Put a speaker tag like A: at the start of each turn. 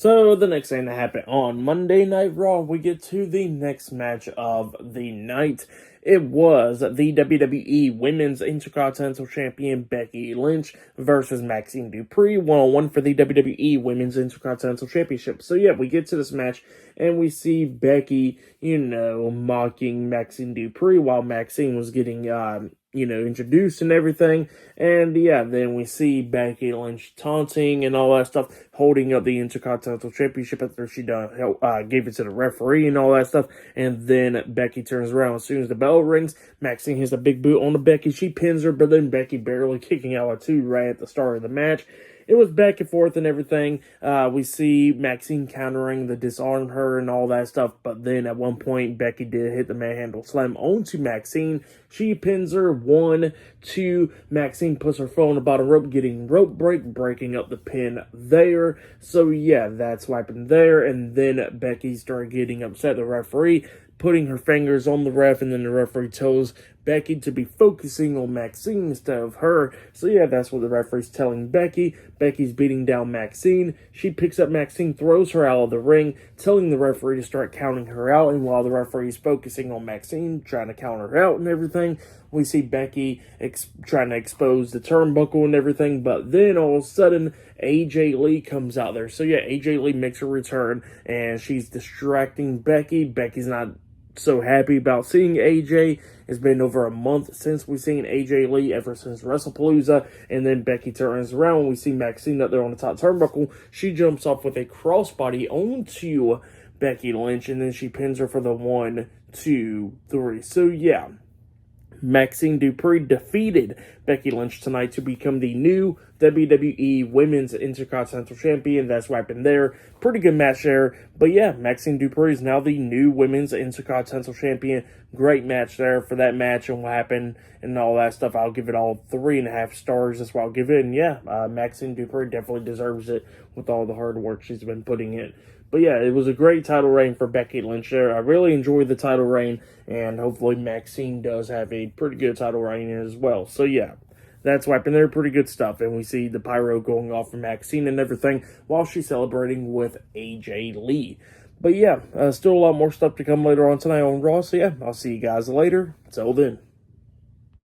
A: So the next thing that happened on Monday Night Raw, we get to the next match of the night. It was the WWE Women's Intercontinental Champion Becky Lynch versus Maxxine Dupri, 1-on-1 for the WWE Women's Intercontinental Championship. So yeah, we get to this match and we see Becky, mocking Maxxine Dupri while Maxxine was getting, introduced and everything. And yeah, then we see Becky Lynch taunting and all that stuff, holding up the Intercontinental Championship after she gave it to the referee and all that stuff. And then Becky turns around as soon as the bell rings. Maxxine hits a big boot on Becky. She pins her, but then Becky barely kicking out a 2 right at the start of the match. It was back and forth and everything. We see Maxxine countering the disarm her and all that stuff. But then at one point, Becky did hit the manhandle slam onto Maxxine. She pins her 1, 2. Maxxine puts her foot on the bottom rope, getting rope break, breaking up the pin there. So yeah, that's what happened there. And then Becky started getting upset at the referee, putting her fingers on the ref, and then the referee tells Becky to be focusing on Maxxine instead of her. So yeah, that's what the referee's telling Becky. Becky's beating down Maxxine. She picks up Maxxine, throws her out of the ring, telling the referee to start counting her out. And while the referee's focusing on Maxxine, trying to count her out and everything, we see Becky trying to expose the turnbuckle and everything. But then all of a sudden, AJ Lee comes out there. So yeah, AJ Lee makes a return and she's distracting Becky. Becky's not so happy about seeing AJ. It's been over a month since we've seen AJ Lee, ever since WrestlePalooza. And then Becky turns around when we see Maxxine up there on the top turnbuckle. She jumps off with a crossbody onto Becky Lynch, and then she pins her for the 1, 2, 3. So yeah, Maxxine Dupri defeated Becky Lynch tonight to become the new WWE Women's Intercontinental Champion. That's what happened there. Pretty good match there. But yeah, Maxxine Dupri is now the new Women's Intercontinental Champion. Great match there for that match and what happened and all that stuff. I'll give it all 3.5 stars. That's what I'll give it. And yeah, Maxxine Dupri definitely deserves it with all the hard work she's been putting in. But yeah, it was a great title reign for Becky Lynch there. I really enjoyed the title reign, and hopefully Maxxine does have a pretty good title reign as well. So yeah, that's what happened there. Pretty good stuff. And we see the pyro going off for Maxxine and everything while she's celebrating with AJ Lee. But yeah, still a lot more stuff to come later on tonight on Raw. So yeah, I'll see you guys later. Till then.